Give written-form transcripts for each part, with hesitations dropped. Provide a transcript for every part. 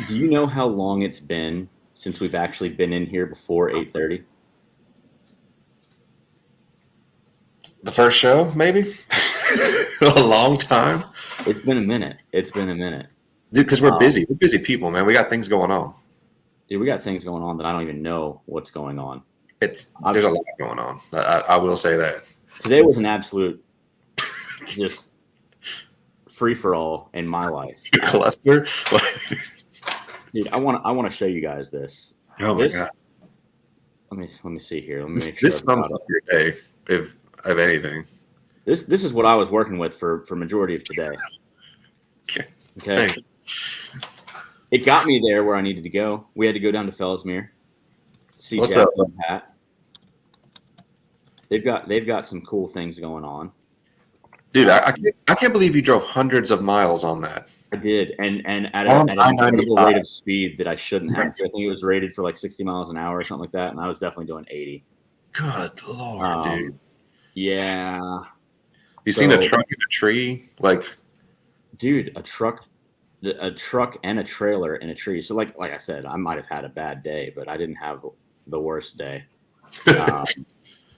Do you know how long it's been since we've actually been in here before 8:30? The first show, maybe. A long time, It's been a minute. It's been a minute. dude. Because we're busy. We're busy people, man. We got things going on. Dude, we got things going on that I don't even know what's going on. There's a lot going on. I will say that. Today was an absolute just free for all in my life. Cluster. Dude, I want to show you guys this. Oh my god. Let me see here. Let me make sure. This sums up your day, if of anything. This is what I was working with for majority of today. Okay. Hey. It got me there where I needed to go. We had to go down to Fellsmere. See What's Jack up? and Pat. They've got some cool things going on. Dude, I can't believe you drove hundreds of miles on that. I did, and at an incredible rate of speed that I shouldn't have. I think it was rated for like 60 miles an hour or something like that, and I was definitely doing 80. Good Lord, dude. Yeah. You seen a truck in a tree? Like, dude, a truck and a trailer in a tree. So like I said, I might have had a bad day, but I didn't have the worst day.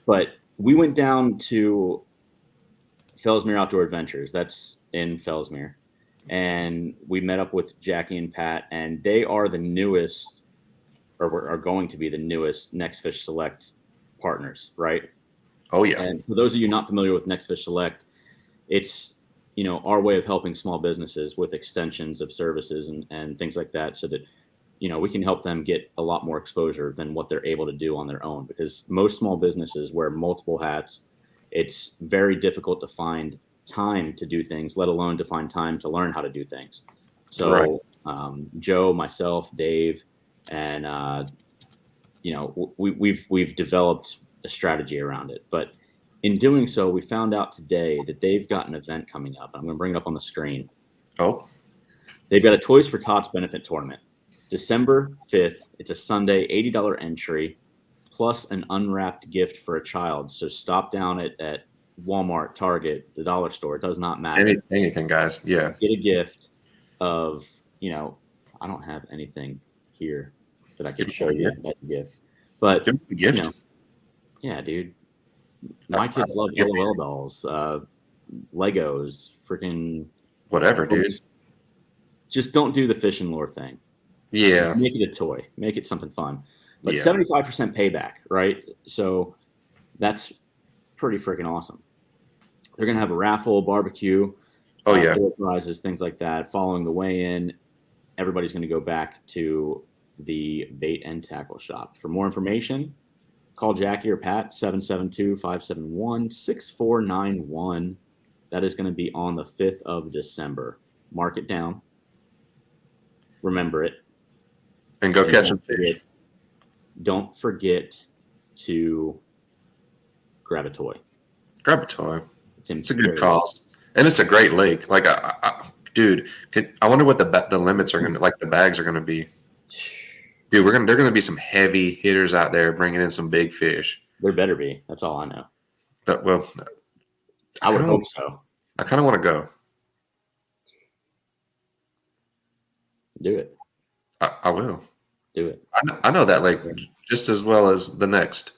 But we went down to Fellsmere Outdoor Adventures. That's in Fellsmere. And we met up with Jackie and Pat, and they are the newest, or are going to be the newest NextFish Select partners, right? Oh yeah. And for those of you not familiar with NextFish Select, it's our way of helping small businesses with extensions of services and things like that, so that we can help them get a lot more exposure than what they're able to do on their own. Because most small businesses wear multiple hats. It's very difficult to find time to do things, let alone to find time to learn how to do things. So Joe, myself, Dave, and we've developed a strategy around it. But in doing so, we found out today that they've got an event coming up. I'm going to bring it up on the screen. Oh. They've got a Toys for Tots benefit tournament. December 5th. It's a Sunday, $80 entry, plus an unwrapped gift for a child. So stop down at Walmart, Target, the dollar store. It does not matter. Anything, guys. Yeah. Get a gift of, I don't have anything here that I could show you that gift. But, give the gift. Yeah, dude. My kids love LOL dolls, Legos, freaking whatever, dude. Just don't do the fish and lure thing. Yeah. Make it a toy. Make it something fun. But 75% payback, right? So that's pretty freaking awesome. They're going to have a raffle, barbecue, prizes, things like that. Following the weigh-in, everybody's going to go back to the bait and tackle shop. For more information, call Jackie or Pat, 772-571-6491. That is going to be on the 5th of December. Mark it down. Remember it. And go catch some fish. Don't forget to grab a toy. Grab a toy. It's a good cause. And it's a great lake. Like, dude, I wonder what the limits are going to, like the bags are going to be. Dude, they're going to be some heavy hitters out there bringing in some big fish. There better be. That's all I know. I would hope so. I kind of want to go. Do it. I will. Do it. I know that lake just as well as the next.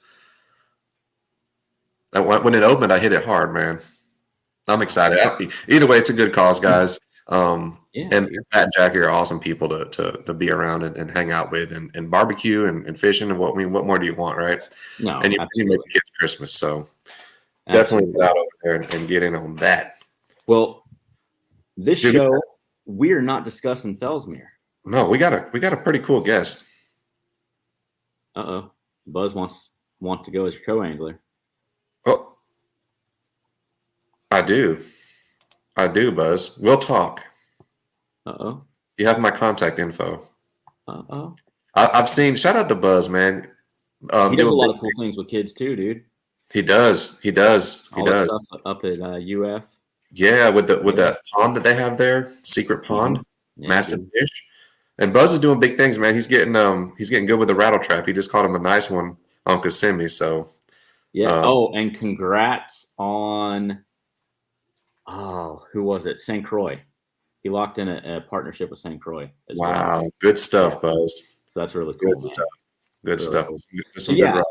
When it opened, I hit it hard, man. I'm excited. Either way, it's a good cause, guys. And Pat and Jackie are awesome people to be around and hang out with and barbecue and fishing and what more do you want, right? No, and you make the kids Christmas, so definitely get out over there and get in on that. Well, this show we're not discussing Fellsmere. No, we got a pretty cool guest. Buzz wants to go as your co-angler. Oh, I do, Buzz. We'll talk. You have my contact info. I've seen. Shout out to Buzz, man. He does a lot of cool things with kids too, dude. He does. All that stuff up at UF. Yeah, with that pond that they have there, secret pond, massive fish. And Buzz is doing big things, man. He's getting good with the rattle trap. He just caught him a nice one on Kissimmee. So and congrats on who was it? St. Croix. He locked in a partnership with St. Croix. Wow, well. Good stuff, Buzz. So that's really cool. Good stuff. Good really stuff. Cool. So yeah,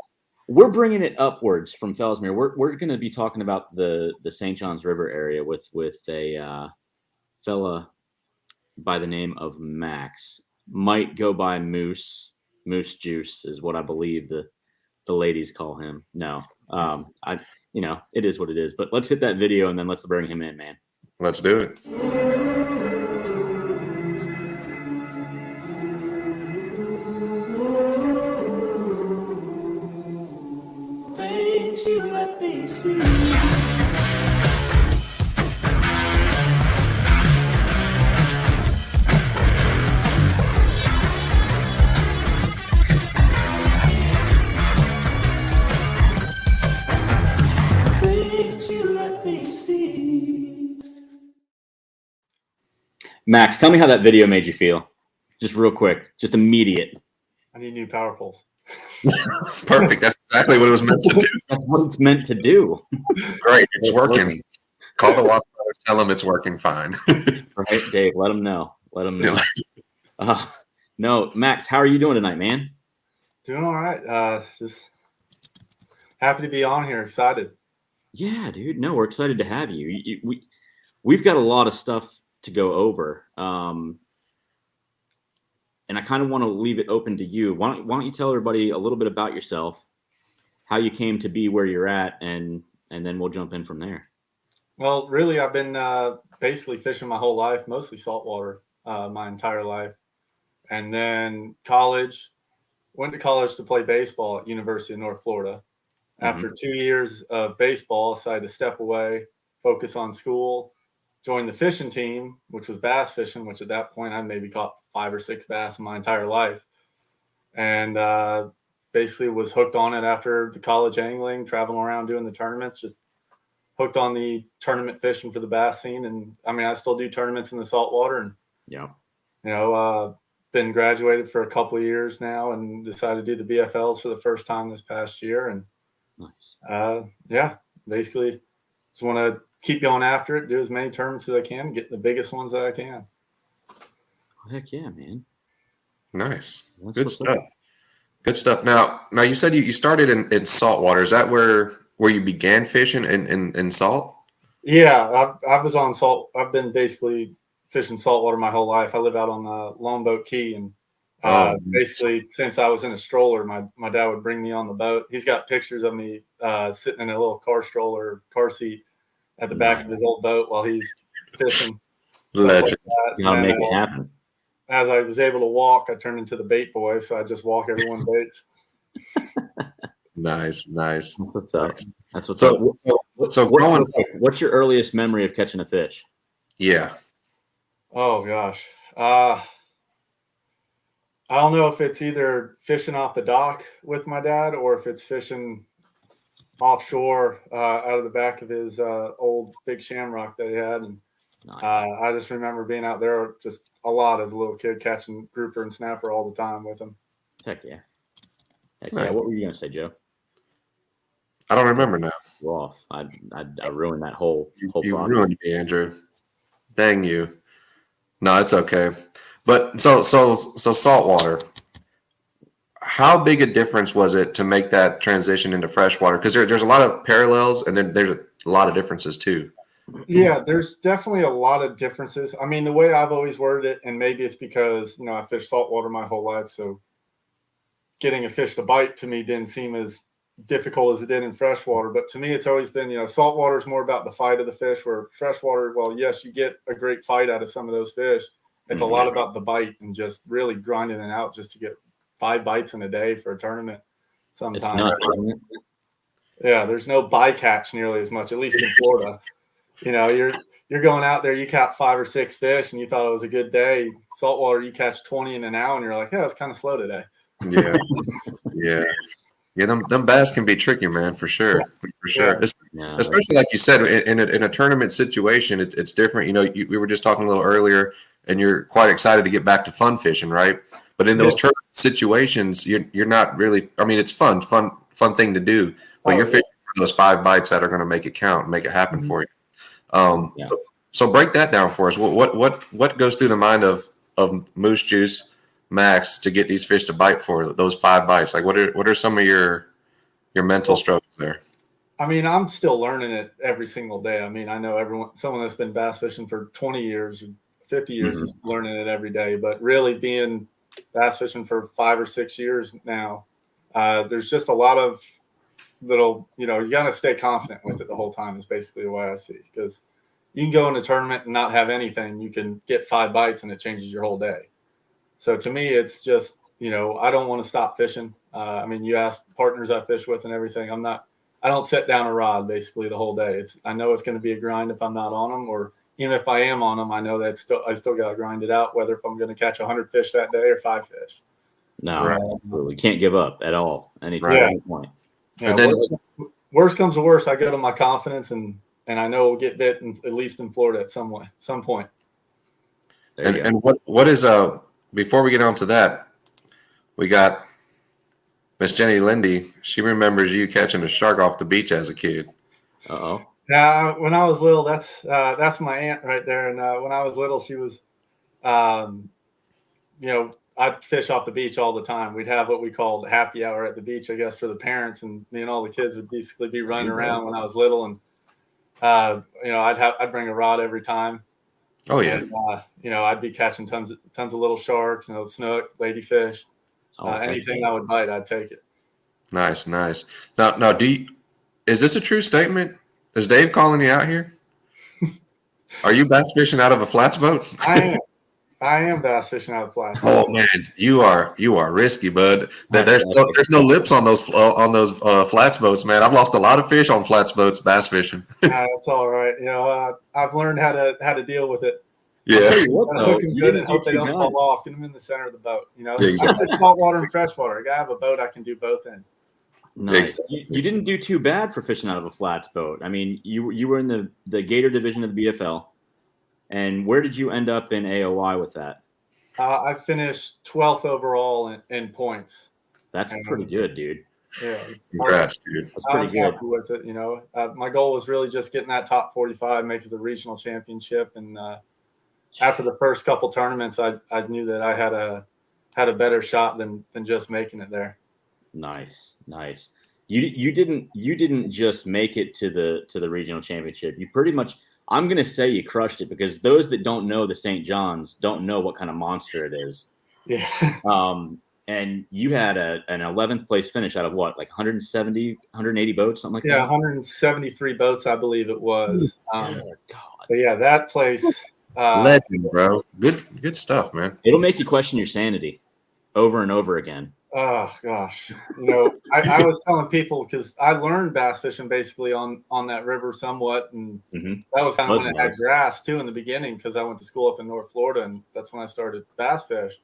we're bringing it upwards from Fellsmere. We're going to be talking about the St. Johns River area with a fella by the name of Max. Might go by Moose Juice is what I believe the ladies call him. No, it is what it is. But let's hit that video and then let's bring him in, man. Let's do it. Things you let me see. Max, tell me how that video made you feel. Just real quick, just immediate. I need new power poles. Perfect. That's exactly what it was meant to do. That's what it's meant to do. Great. It's working. Call the Watts brothers. Tell them it's working fine. Right, Dave. Let them know. Let them know. No, Max, how are you doing tonight, man? Doing all right. Just happy to be on here. Excited. Yeah, dude. No, we're excited to have you. We've got a lot of stuff to go over. And I kind of want to leave it open to you. Why don't you tell everybody a little bit about yourself, how you came to be where you're at, and then we'll jump in from there. Well, really, I've been basically fishing my whole life, mostly saltwater my entire life. And then went to college to play baseball at University of North Florida. After 2 years of baseball, I decided to step away, focus on school, joined the fishing team, which was bass fishing, which at that point I maybe caught 5 or 6 bass in my entire life. And basically was hooked on it after the college angling, traveling around doing the tournaments, just hooked on the tournament fishing for the bass scene. And I mean, I still do tournaments in the saltwater, and been graduated for a couple of years now and decided to do the BFLs for the first time this past year. And nice. Basically just want to keep going after it, do as many tournaments as I can, get the biggest ones that I can. Heck yeah, man. Nice. Good stuff. Good stuff. Now you said you started in saltwater. Is that where you began fishing in salt? Yeah, I was on salt. I've been basically fishing saltwater my whole life. I live out on the Longboat Key, and basically since I was in a stroller, my dad would bring me on the boat. He's got pictures of me sitting in a little car seat at the back of his old boat while he's fishing. Legend. I'll make it happen. As I was able to walk, I turned into the bait boy, so I just walk everyone baits. Nice. That's what's up. That's what's up. What's your earliest memory of catching a fish? Yeah. Oh gosh. I don't know if it's either fishing off the dock with my dad or if it's fishing offshore out of the back of his old big shamrock that he had. And nice. I just remember being out there just a lot as a little kid, catching grouper and snapper all the time with him. Heck yeah. What were you going to say, Joe? I don't remember now. Well, I ruined that whole you process. Ruined me, Andrew. Dang you. No, it's okay. But so saltwater. How big a difference was it to make that transition into freshwater? Because there's a lot of parallels, and then there's a lot of differences too. Yeah, there's definitely a lot of differences. I mean, the way I've always worded it, and maybe it's because I fished saltwater my whole life, so getting a fish to bite to me didn't seem as difficult as it did in freshwater. But to me, it's always been, saltwater is more about the fight of the fish, where freshwater, well, yes, you get a great fight out of some of those fish. It's a lot about the bite and just really grinding it out just to get 5 bites in a day for a tournament sometimes. Yeah, there's no bycatch nearly as much, at least in Florida. You're going out there, you caught 5 or 6 fish and you thought it was a good day. Saltwater, you catch 20 in an hour and you're like, yeah, it's kind of slow today. Yeah. Them bass can be tricky, man, for sure. Especially like you said, in a tournament situation, it's different. We were just talking a little earlier, and you're quite excited to get back to fun fishing, right? But in those tournament situations, you're not really. I mean, it's fun thing to do, but you're fishing for those 5 bites that are going to make it count, make it happen for you. So break that down for us. What goes through the mind of Moose Juice Max to get these fish to bite for those 5 bites? Like what are some of your mental struggles there? I mean, I'm still learning it every single day. I mean, I know someone that's been bass fishing for 20 years, 50 years is learning it every day. But really being bass fishing for 5 or 6 years now, there's just a lot of little, you got to stay confident with it the whole time is basically the way I see it. Because you can go in a tournament and not have anything. You can get 5 bites and it changes your whole day. So to me, it's just, I don't want to stop fishing. I mean, you ask partners I fish with and everything. I don't set down a rod basically the whole day. I know it's going to be a grind if I'm not on them, or even if I am on them, I know that I still got to grind it out, whether if I'm going to catch 100 fish that day or 5 fish. No, we can't give up at all. Any point. Yeah, and then worst comes to worst, I go to my confidence and I know we'll get bit at least in Florida at some point. And what is before we get on to that, we got Miss Jenny Lindy. She remembers you catching a shark off the beach as a kid. Uh-oh. Yeah, when I was little, that's my aunt right there. And when I was little, she was, I'd fish off the beach all the time. We'd have what we called happy hour at the beach, I guess, for the parents, and me and all the kids would basically be running around when I was little. And I'd bring a rod every time. Oh yeah. And, I'd be catching tons of little sharks, snook, ladyfish. Anything I would bite, I'd take it. Nice. Now, is this a true statement? Is Dave calling you out here? Are you bass fishing out of a flats boat? I am bass fishing out of flats. Oh man, you are risky, bud. There's no lips on those flats boats, man. I've lost a lot of fish on flats boats bass fishing. That's all right. I've learned how to deal with it. Yeah. Hook them good and hope they don't fall off. Get them in the center of the boat. Exactly. I fish saltwater and freshwater. I gotta have a boat I can do both in. Nice. Exactly. You didn't do too bad for fishing out of a flats boat. I mean, you were in the Gator Division of the BFL. And where did you end up in AOY with that? I finished 12th overall in points. That's pretty good, dude. Yeah. Congrats, dude. That's pretty good. Happy with it. My goal was really just getting that top 45, make it the regional championship. And after the first couple tournaments, I knew that I had a better shot than just making it there. Nice. You didn't just make it to the regional championship. You pretty much. I'm going to say you crushed it because those that don't know the St. John's don't know what kind of monster it is. Yeah. And you had an 11th place finish out of what, like 170, 180 boats, something like that? Yeah, 173 boats, I believe it was. God. But yeah, that place. Legend, bro. Good stuff, man. It'll make you question your sanity over and over again. Oh gosh, I was telling people because I learned bass fishing basically on that river somewhat, and that was kind of when it had grass too in the beginning because I went to school up in North Florida, and that's when I started bass fish.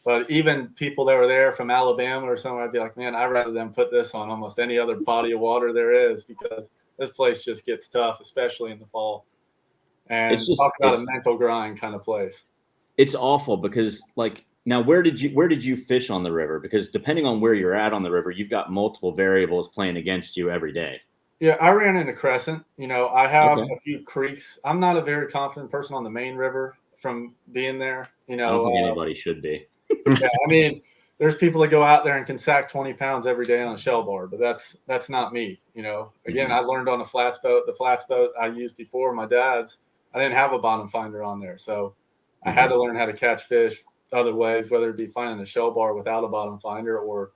But even people that were there from Alabama or somewhere, I'd be like, man, I'd rather them put this on almost any other body of water there is because this place just gets tough, especially in the fall. And it's talk about a mental grind kind of place. It's awful because now, where did you fish on the river? Because depending on where you're at on the river, you've got multiple variables playing against you every day. Yeah, I ran into Crescent. I have a few creeks. I'm not a very confident person on the main river from being there. I don't think anybody should be. Yeah, I mean, there's people that go out there and can sack 20 pounds every day on a shell bar, but that's not me. Again, I learned on a flats boat. The flats boat I used before my dad's, I didn't have a bottom finder on there, so I had to learn how to catch fish other ways, whether it be finding a shell bar without a bottom finder or,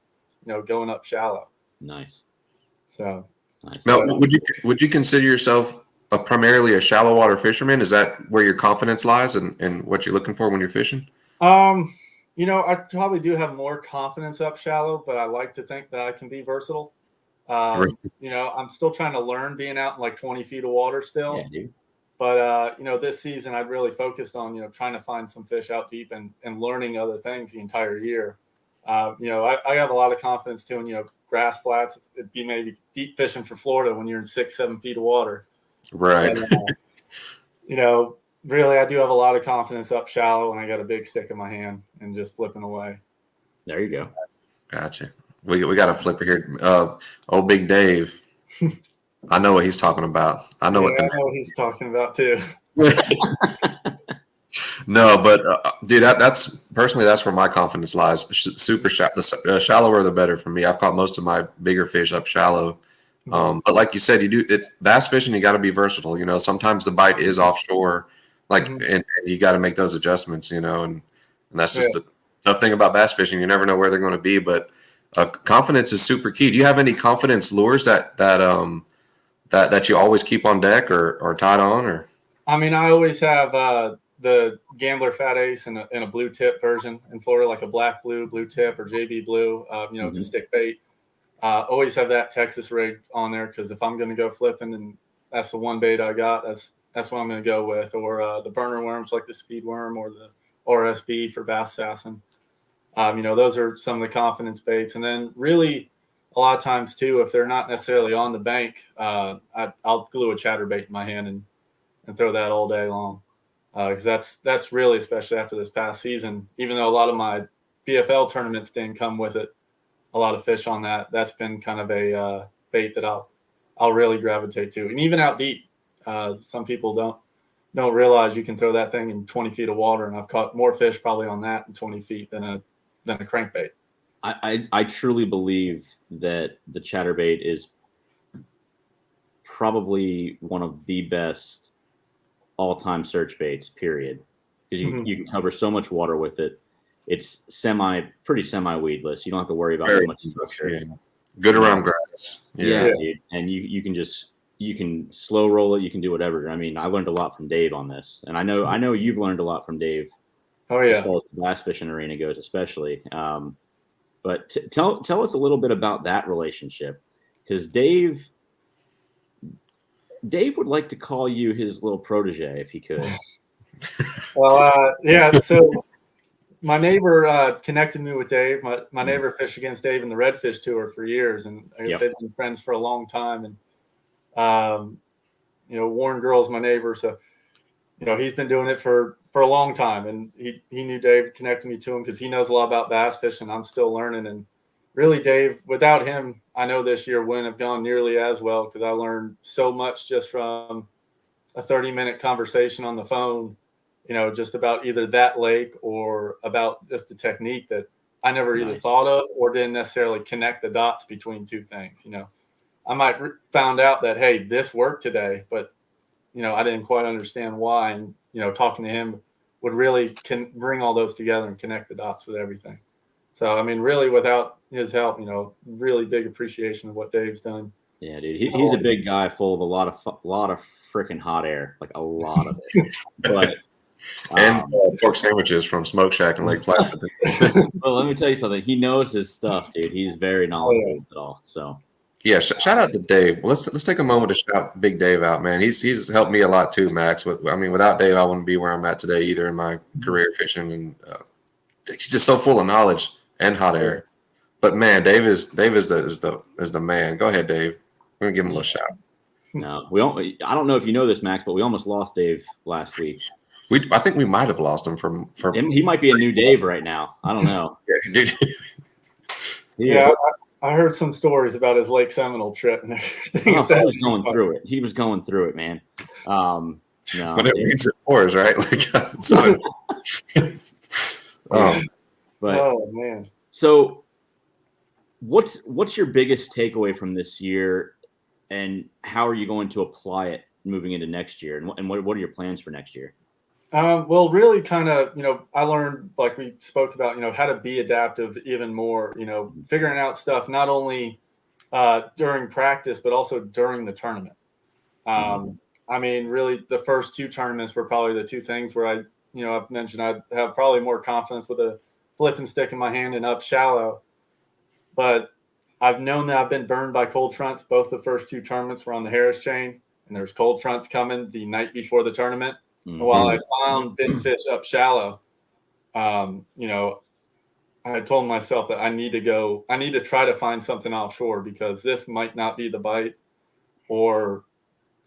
going up shallow. Nice. So nice. Now, would you consider yourself primarily a shallow water fisherman? Is that where your confidence lies and what you're looking for when you're fishing? I probably do have more confidence up shallow, but I like to think that I can be versatile. I'm still trying to learn being out in like 20 feet of water still. Yeah, dude. But, this season I've really focused on, trying to find some fish out deep and learning other things the entire year. I have a lot of confidence too in, grass flats. It'd be maybe deep fishing for Florida when you're in 6-7 feet of water. Right. And, really, I do have a lot of confidence up shallow when I got a big stick in my hand and just flipping away. There you go. Gotcha. We got a flipper here. Old Big Dave. I know what he's talking about. I know what he's talking about too. No, but dude, that's where my confidence lies. Super shallow, the shallower the better for me. I've caught most of my bigger fish up shallow. But like you said, it's bass fishing. You got to be versatile. Sometimes the bite is offshore, and you got to make those adjustments. And that's just the tough thing about bass fishing. You never know where they're going to be, but confidence is super key. Do you have any confidence lures that you always keep on deck or tied on? Or I mean, I always have the Gambler Fat Ace in a blue tip version in Florida, like a black blue tip or JB blue. It's a stick bait. Always have that Texas rig on there because if I'm going to go flipping and that's the one bait I got, that's what I'm going to go with. Or the burner worms like the speed worm or the RSB for bass assassin. Those are some of the confidence baits. And then really a lot of times too, if they're not necessarily on the bank, I'll glue a chatterbait in my hand and throw that all day long. Because that's really, especially after this past season, even though a lot of my PFL tournaments didn't come with it, a lot of fish on that. That's been kind of a bait that I'll really gravitate to. And even out deep, some people don't realize you can throw that thing in 20 feet of water, and I've caught more fish probably on that in 20 feet than a crankbait. I truly believe that the chatterbait is probably one of the best all-time search baits, period. Because you can cover so much water with it. It's pretty semi-weedless. You don't have to worry about too much structure. Yeah. Good around grass. Yeah, dude. And you can slow roll it. You can do whatever. I mean, I learned a lot from Dave on this, and I know you've learned a lot from Dave. Oh yeah, as far as the bass fishing arena goes, especially. But tell us a little bit about that relationship, because Dave would like to call you his little protege if he could. Well, yeah. So my neighbor connected me with Dave. My neighbor fished against Dave in the Redfish Tour for years, and I guess they've been friends for a long time. And Warren Girl's my neighbor, so he's been doing it for a long time, and he knew Dave, connected me to him because he knows a lot about bass fishing. I'm still learning, and really, Dave, without him, I know this year wouldn't have gone nearly as well because I learned so much just from a 30-minute conversation on the phone, just about either that lake or about just the technique that I never either thought of or didn't necessarily connect the dots between two things. I might found out that, hey, this worked today, but I didn't quite understand why. And, talking to him would really bring all those together and connect the dots with everything. So, I mean, really without his help, really big appreciation of what Dave's done. Yeah, dude, he's a big guy full of a lot of freaking hot air, like a lot of it. But and pork sandwiches from Smoke Shack in Lake Placid. Well, let me tell you something. He knows his stuff, dude. He's very knowledgeable at all. So. Yeah, shout out to Dave. Let's take a moment to shout Big Dave out, man. He's helped me a lot too, Max. Without Dave, I wouldn't be where I'm at today either in my career fishing, and he's just so full of knowledge and hot air. But man, Dave is the man. Go ahead, Dave. We're gonna give him a little shout. No, I don't know if you know this, Max, but we almost lost Dave last week. I think we might have lost him from. He might be a new Dave right now. I don't know. Yeah. I heard some stories about his Lake Seminole trip and everything. He was going through it. He was going through it, man. No, but it reads it pours, right? Oh man. So, what's your biggest takeaway from this year, and how are you going to apply it moving into next year? And what are your plans for next year? Well, really kind of, I learned, like we spoke about, how to be adaptive even more, figuring out stuff, not only during practice, but also during the tournament. I mean, really the first two tournaments were probably the two things where I've mentioned I'd have probably more confidence with a flipping stick in my hand and up shallow, but I've known that I've been burned by cold fronts. Both the first two tournaments were on the Harris chain, and there's cold fronts coming the night before the tournament. Mm-hmm. While I found big fish up shallow, I had told myself that I need to try to find something offshore because this might not be the bite, or,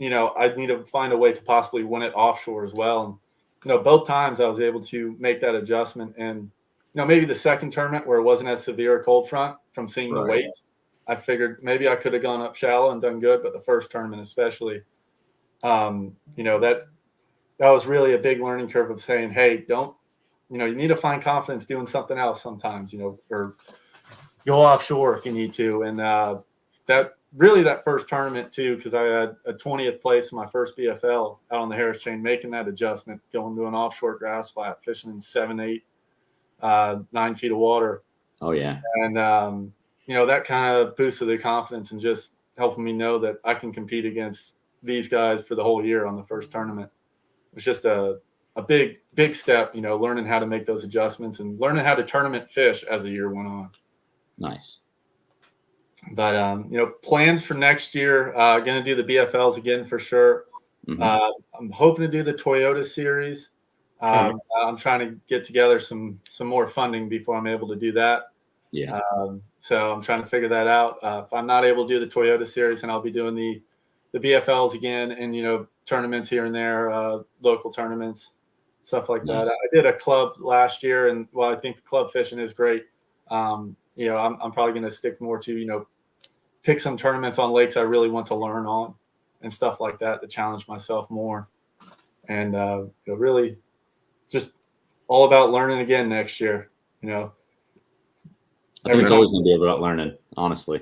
I need to find a way to possibly win it offshore as well. And, both times I was able to make that adjustment. And, maybe the second tournament where it wasn't as severe a cold front from seeing the weights, I figured maybe I could have gone up shallow and done good. But the first tournament especially, that that was really a big learning curve of saying, hey, don't, you need to find confidence doing something else sometimes, or go offshore if you need to. And that first tournament too, because I had a 20th place in my first BFL out on the Harris chain, making that adjustment, going to an offshore grass flat, fishing in 7, 8, 9 feet of water. Oh yeah. And, that kind of boosted the confidence and just helping me know that I can compete against these guys for the whole year on the first tournament. It was just a big, big step, learning how to make those adjustments and learning how to tournament fish as the year went on. Nice. But, plans for next year, going to do the BFLs again for sure. I'm hoping to do the Toyota series. I'm trying to get together some more funding before I'm able to do that. Yeah. So I'm trying to figure that out. If I'm not able to do the Toyota series, then I'll be doing the BFLs again and, tournaments here and there, local tournaments, stuff like that. I did a club last year, and while I think club fishing is great, I'm probably going to stick more to, pick some tournaments on lakes I really want to learn on and stuff like that to challenge myself more. And, really just all about learning again next year, I think it's always going to be about learning, honestly.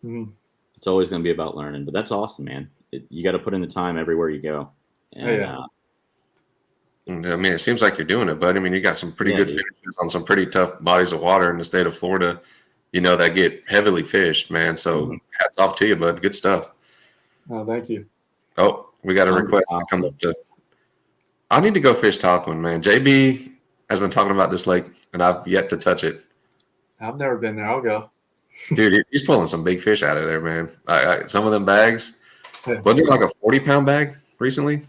Mm-hmm. It's always going to be about learning, but that's awesome, man. You got to put in the time everywhere you go. And, I mean, it seems like you're doing it, but I mean, you got some pretty good finishes on some pretty tough bodies of water in the state of Florida, that get heavily fished, man. So hats off to you, bud. Good stuff. Oh, thank you. Oh, we got a request to come up to. I need to go fish Talquin, man. JB has been talking about this lake, and I've yet to touch it. I've never been there. I'll go. Dude, he's pulling some big fish out of there, man. Some of them bags. Wasn't it like a 40-pound bag recently?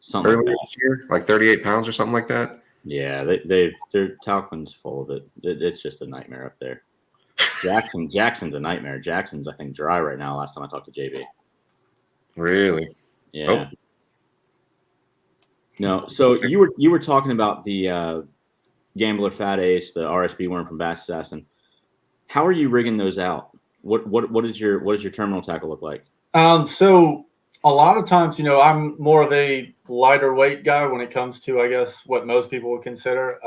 Something earlier like this year, like 38 pounds or something like that. Yeah, their Talquin's full of it. It's just a nightmare up there. Jackson's a nightmare. Jackson's, I think, dry right now. Last time I talked to JB. Really? Yeah. Oh. No. So you were talking about the Gambler Fat Ace, the RSB worm from Bass Assassin. How are you rigging those out? What does your terminal tackle look like? So a lot of times, I'm more of a lighter weight guy when it comes to, I guess, what most people would consider.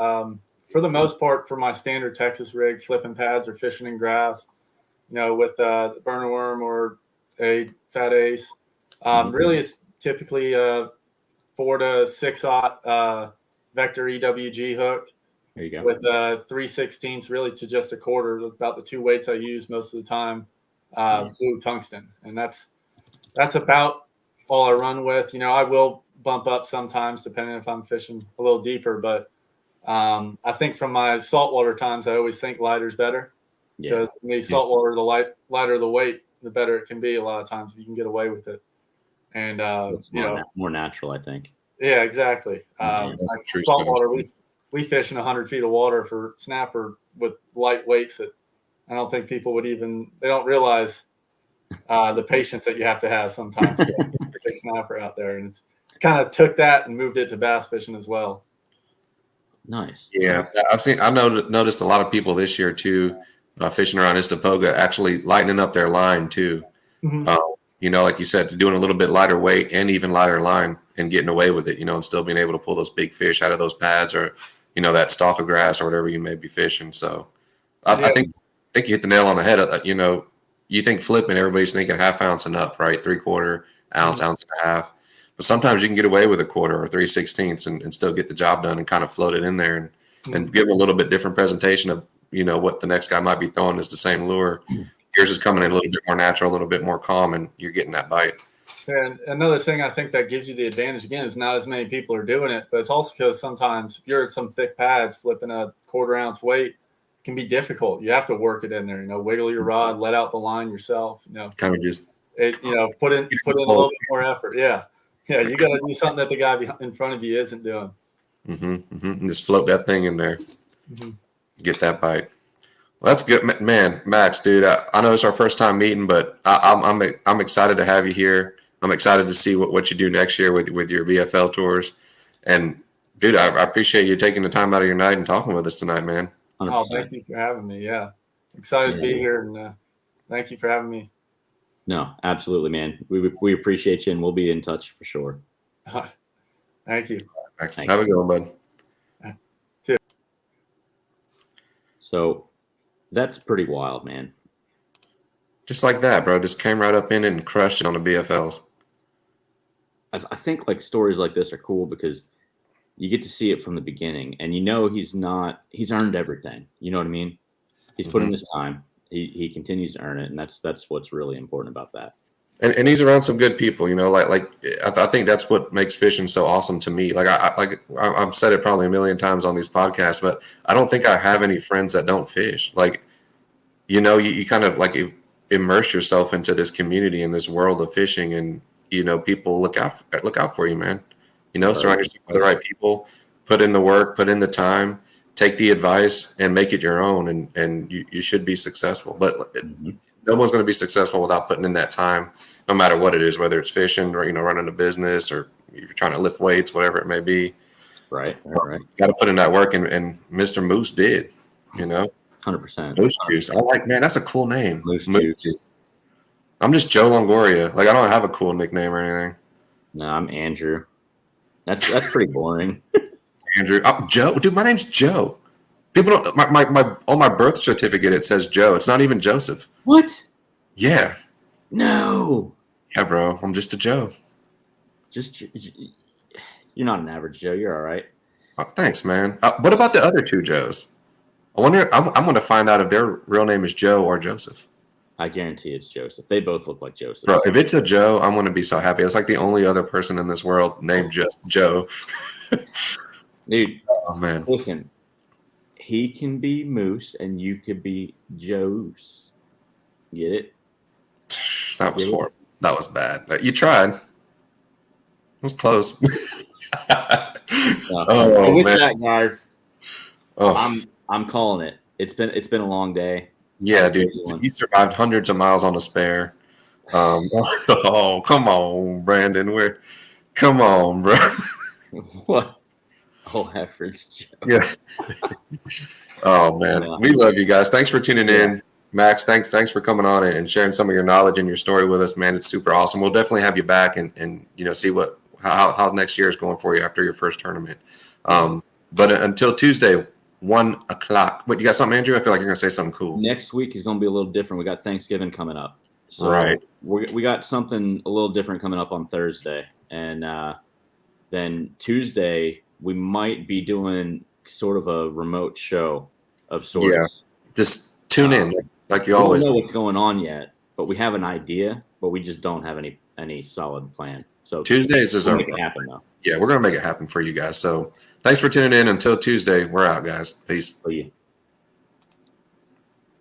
For the most part, for my standard Texas rig, flipping pads or fishing in grass, with the burner worm or a Fat Ace. Really, it's typically 4 to 6/0 Vector EWG hook. There you go. With 3/16 really to just a quarter, about the 2 weights I use most of the time. Blue tungsten, and that's about all I run with. I will bump up sometimes depending if I'm fishing a little deeper, but I think from my saltwater times, I always think lighter's better. Because to me, saltwater, the lighter the weight, the better it can be. A lot of times you can get away with it, and more natural, I think. Yeah, exactly. Saltwater, we fish in 100 feet of water for snapper with light weights that I don't think people would they don't realize the patience that you have to have sometimes to get a big snapper out there. And it's kind of took that and moved it to bass fishing as well. Nice. Yeah, I noticed a lot of people this year too, fishing around Istapoga, actually lightening up their line too. Like you said, doing a little bit lighter weight and even lighter line and getting away with it, and still being able to pull those big fish out of those pads or, that stalk of grass or whatever you may be fishing. So I think you hit the nail on the head. You think flipping, everybody's thinking 1/2 ounce and up, right? 3/4 ounce, ounce and a half. But sometimes you can get away with a quarter or 3/16 and still get the job done and kind of float it in there and give a little bit different presentation of, what the next guy might be throwing is the same lure. Yours is coming in a little bit more natural, a little bit more calm, and you're getting that bite. And another thing I think that gives you the advantage, again, is not as many people are doing it, but it's also because sometimes if you're at some thick pads, flipping a 1/4 ounce weight can be difficult. You have to work it in there, wiggle your rod, let out the line yourself, Kind of just put in a little bit more effort. Yeah. Yeah. You got to do something that the guy in front of you isn't doing. And just float that thing in there. Get that bite. Well, that's good, man. Max, dude, I know it's our first time meeting, but I'm excited to have you here. I'm excited to see what you do next year with your BFL tours. And dude, I appreciate you taking the time out of your night and talking with us tonight, man. 100%. Oh, thank you for having me. Yeah, excited to be here, and thank you for having me. No, absolutely, man. We appreciate you, and we'll be in touch for sure. Thank you. Excellent. Have a good one, bud. So that's pretty wild, man. Just like that, bro. Just came right up in it and crushed it on the BFLs. I think like stories like this are cool because you get to see it from the beginning, and he's earned everything. You know what I mean? He's put in his time. He continues to earn it, and that's what's really important about that. And he's around some good people, I think that's what makes fishing so awesome to me. I've said it probably a million times on these podcasts, but I don't think I have any friends that don't fish. You kind of like immerse yourself into this community and this world of fishing, and people look out for you, man. Surround yourself with the right people, put in the work, put in the time, take the advice, and make it your own, and you should be successful. But no one's going to be successful without putting in that time, no matter what it is, whether it's fishing or running a business or you're trying to lift weights, whatever it may be. Right. Got to put in that work, and Mr. Moose did. 100%. Moose Juice. Man, that's a cool name. Moose Juice. I'm just Joe Longoria. I don't have a cool nickname or anything. No, I'm Andrew. That's pretty boring. Andrew. Joe. Dude, my name's Joe. People don't. On my birth certificate it says Joe. It's not even Joseph. What? Yeah. No. Yeah, bro. I'm just a Joe. You're not an average Joe. You're all right. Oh, thanks, man. What about the other two Joes? I wonder. I'm going to find out if their real name is Joe or Joseph. I guarantee it's Joseph. They both look like Joseph. Bro, if it's a Joe, I'm going to be so happy. It's like the only other person in this world named just Joe. Dude. Oh, man. Listen, he can be Moose and you could be Joe's. Get it? That was horrible. That was bad. You tried. It was close. Oh, with man. that, guys, Oh. I'm calling it. It's been a long day. Yeah, dude. You survived hundreds of miles on a spare. Oh, come on, Brandon. Come on, bro. What? Oh, average Joe. Yeah. Oh, man. We love you guys. Thanks for tuning in. Max, thanks for coming on and sharing some of your knowledge and your story with us, man. It's super awesome. We'll definitely have you back and see how next year is going for you after your first tournament. But until Tuesday, 1 o'clock. What, you got something, Andrew? I feel like you're going to say something cool. Next week is going to be a little different. We got Thanksgiving coming up. So right. We got something a little different coming up on Thursday. And then Tuesday, we might be doing sort of a remote show of sorts. Yeah. Just tune in like you always do. We don't know what's going on yet, but we have an idea, but we just don't have any solid plan. So Tuesdays is make it happen, though. Yeah, we're going to make it happen for you guys. So thanks for tuning in. Until Tuesday, we're out, guys. Peace. See you.